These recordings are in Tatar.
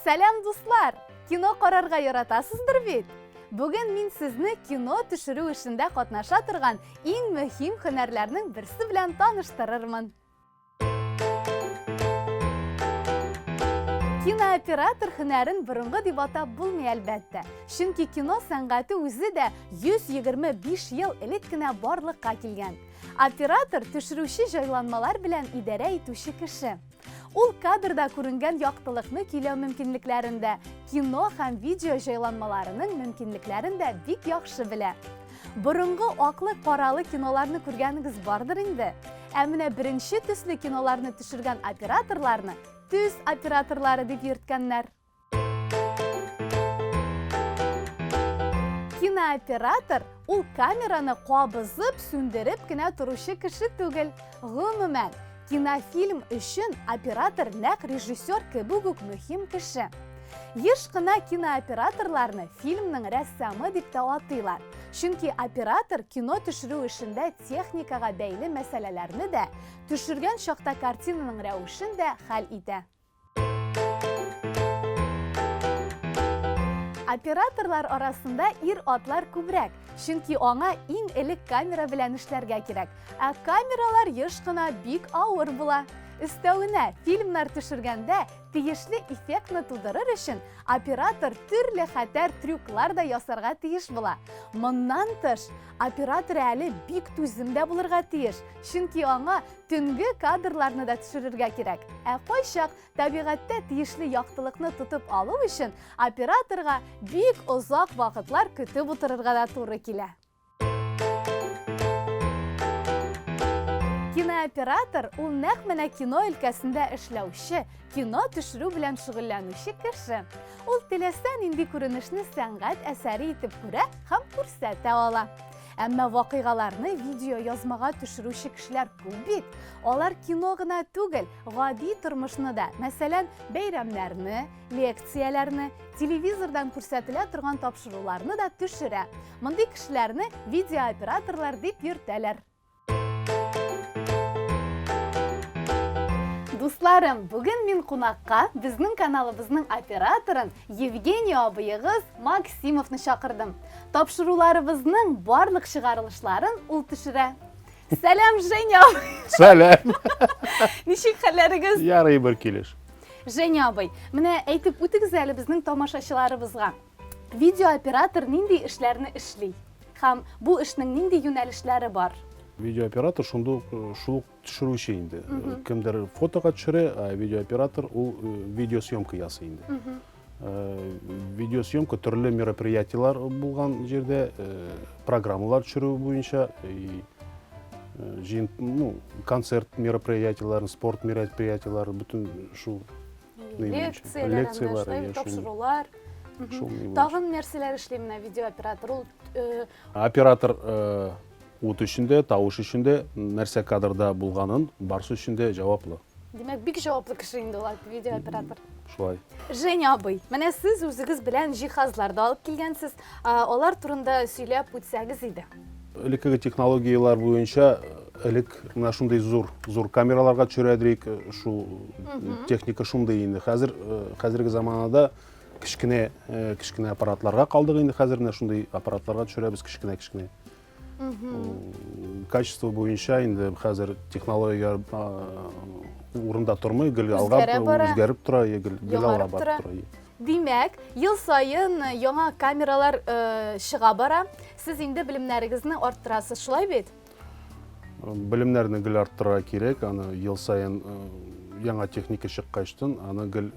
Сәлам дуслар! Кино карарга яратасыздыр бит? Бүген мин сезне кино төшерү эшендә катнаша торган иң мөһим һөнәрләрнең берсе белән таныштырырмын. Кинооператор һөнәрен борынгы дип атап булмый әлбәттә. Чөнки кино сәнгате үзе дә 125 ел элек кенә барлыкка килгән. Оператор төшерүче җайланмалар белән идарә итүче кеше. Ул кадрда күренгән яктылыкны көйләү мөмкинлекләрендә, кино һәм видео җайланмаларының мөмкинлекләрен дә бик яхшы белә. Борынгы аклы-каралы киноларны күргәнегез бардыр инде. Ә менә беренче төсле киноларны төшергән операторларны төс операторлары дип йөрткәннәр. Кинооператор ул камераны кабызып, сүндереп кенә торучы кеше түгел. Гомумән, кинофильм өчен оператор нәкъ режиссер кебек үк мөһим кеше. Еш кына кинооператорларны фильмның рәссамы дип тә атыйлар. Чөнки оператор кино төшерү эшендә техникага бәйле мәсьәләләрне дә, төшергән чакта картинаның рәвешен дә хәл итә. Операторлар арасында ир-атлар күбрәк, чөнки аңа иң элек камера белән эшләргә кирәк. Ә камералар еш кына бик авыр була. Өстәвенә, фильмнар төшергәндә тиешле эффектны тудырыр өчен оператор төрле хәтәр трюклар да ясарга тиеш була. Моннан тыш, оператор әле бик түземдә булырга тиеш, чөнки аңа төнге кадрларны да төшерергә кирәк. Ә кайчак табигатьтә тиешле яктылыкны тотып алу өчен операторга бик озак вакытлар көтеп утырырга да туры килә. Кинооператор ул нәкъ менә кино өлкәсендә эшләүче, кино төшерү белән шөгыльләнүче кеше. Ул теләсә нинди күренешне сәнгать әсәре итеп күрә һәм күрсәтә ала. Әмма вакыйгаларны видео язмага төшерүче кешеләр күп бит. Алар кино гына түгел, гади тормышны да, мәсәлән, бәйрәмнәрне, лекцияләрне, телевизордан күрсәтелә торган тапшыруларны да төшерә. Мондый кешеләрне видеооператорлар дип йөртәләр. Дусларым, бүген мин кунакка безнең каналыбызның операторын Евгений абыегыз Максимовны чакырдым. Тапшыруларыбызның барлык чыгарылышларын ул төшерә. Сәлам, Женя! Сәлам! Ничек хәлләрегез? Ярый бер килеш. Женя абый, менә әйтеп үтегез әле безнең тамашачыларыбызга. Видеооператор нинди эшләрне эшли? Һәм бу эшнең нинди юнәлешләре бар? Видеооператор шул төшерүче инде. Кемдер фотога төшерә, а видеооператор ул видеосъемка ясый инде. Видеосъемка төрле мероприятиялар булган җирдә, программалар төшерү буенча, концерт мероприятияларын, спорт мероприятиялары, бүтән шул лекциялар, тапшырулар. Тагын нәрсәләр эшли менә видеооператор? Оператор ут өчендә, тавыш өчендә, нәрсә кадрда булганын барсы өчендә җаваплы. Димәк, бик җаваплы кеше инде ул видеооператор. Шулай. Женя абый, менә сез үзегез белән җиһазлар да алып килгәнсез. Алар турында сөйләп үтсәгез иде. Элекке технологиялар буенча элек менә шундый зур камераларга төшерәдек, шу техника шундый инде. Хәзерге заманда кичкенә аппаратларга калдык инде. Хәзер менә шундый аппаратларга төшерәбез кичкенә. Качество буенча инде хәзер технология урында тормый, гел алга үзгәреп тора, гел алга барып тора. Димәк, ел сайын яңа камералар чыга бара. Сез инде белемнәрегезне арттырасыз, шулай бит? Белемнәрне гел арттырырга кирәк, аны ел сайын яңа техника чыккачтан, аны гел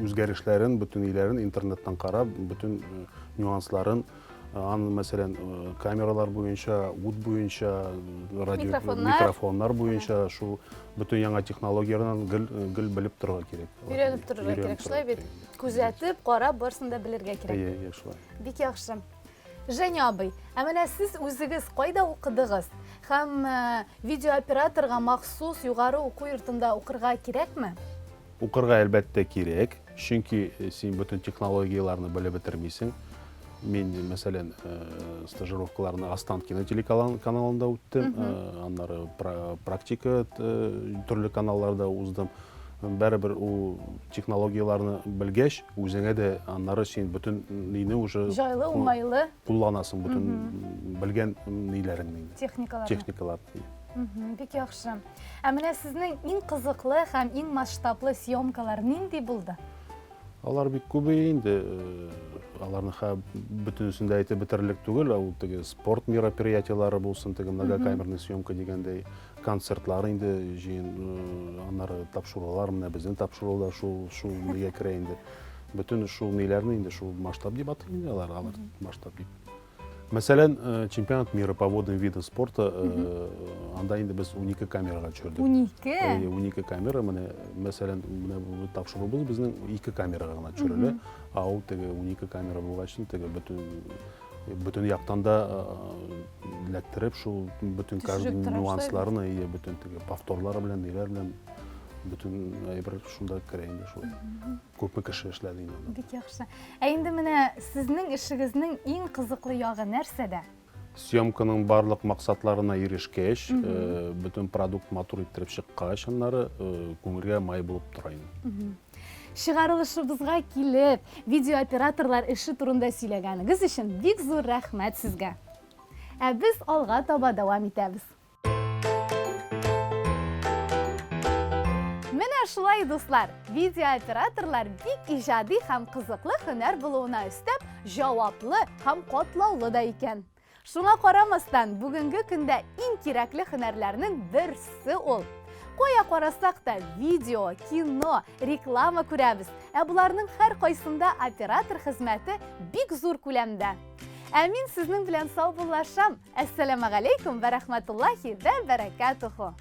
үзгәрешләрен, бүтән иләрен интернеттан карап, бүтән нюансларын, аны мәсәлән камералар буенча, ут буенча, радио микрофоннар буенча, шу бүтән яңа технологияларны гел белеп торырга кирәк. Өйрәнеп торырга кирәк, шулай бит? Күзәтеп, карап, барсын да белергә кирәк. Шулай. Бик яхшы. Женя абый, ә менә сез үзегез кайда укыдыгыз? Һәм видеооператорга махсус югары уку йортында укырга кирәкме? Укырга әлбәттә кирәк, чөнки син бүтән технологияларны белеп бетермисең. Мен, мәсәлән, стажировкаларны Останкино телеканалында үттем, аннары практика төрле каналларда уздым. бәрібір у технологияларны белгәч, үзеңә дә аннары син бөтен нейне уже Жайлы, уңайлы кулланасың, бөтен белгән ниләреңне, техникалар. техникаларны. Бик яхшы. Ә менә сезнең иң кызыклы һәм иң масштаблы съемкалар нинди булды? Алар бик күп инде, аларны бөтенесен дә әйтеп бетерлек түгел, ул теге спорт мероприятиялары булсын, теге многокамерный съемка дигәндәй концертлар инде җыен, аннары тапшырулар, менә безнең тапшырулар шул нигә керә инде. Бөтен шул ниләрне инде шул масштаб дип атый инде алар масштаб дип. Мәсәлән, чемпионат мира по водным видам спорта, анда инде без 12 камерага төшердек. 12? 12 камера, менә мәсәлән, менә бу тапшырубыз безнең 2 камерага гына төшерелә, а ул теге 12 камера булгач, теге бөтен яктан да эләктереп, шул бөтен каждый нюансларны, бөтен теге повторлар белән, ниләр белән бөтен әйбер шунда керә инде шул. Күпме кеше эшләде инде. Бик яхшы. Ә инде менә сезнең эшегезнең иң кызыклы ягы нәрсәдә? Съемканың барлык максатларына ирешкәч, бөтен продукт матур иттереп чыккач, аннары күңелгә май булып тора инде. Чыгарылышыбызга килеп, видеооператорлар эше турында сөйләгәнегез өчен бик зур рәхмәт сезгә. Ә без алга таба дәвам итәбез. Менә шулай, дуслар, видеооператорлар бик иҗади һәм кызыклы һөнәр булуына өстәп, җаваплы һәм катлаулы да икән. Шуңа карамастан, бүгенге көндә иң кирәкле һөнәрләрнең берсе ул. Кая карасак та видео, кино, реклама күрәбез, ә буларның һәр кайсында оператор хезмәте бик зур күләмдә. Ә мин сезнең белән сау булашам. Әссәламу алейкум ва рахматуллахи ва баракатуху.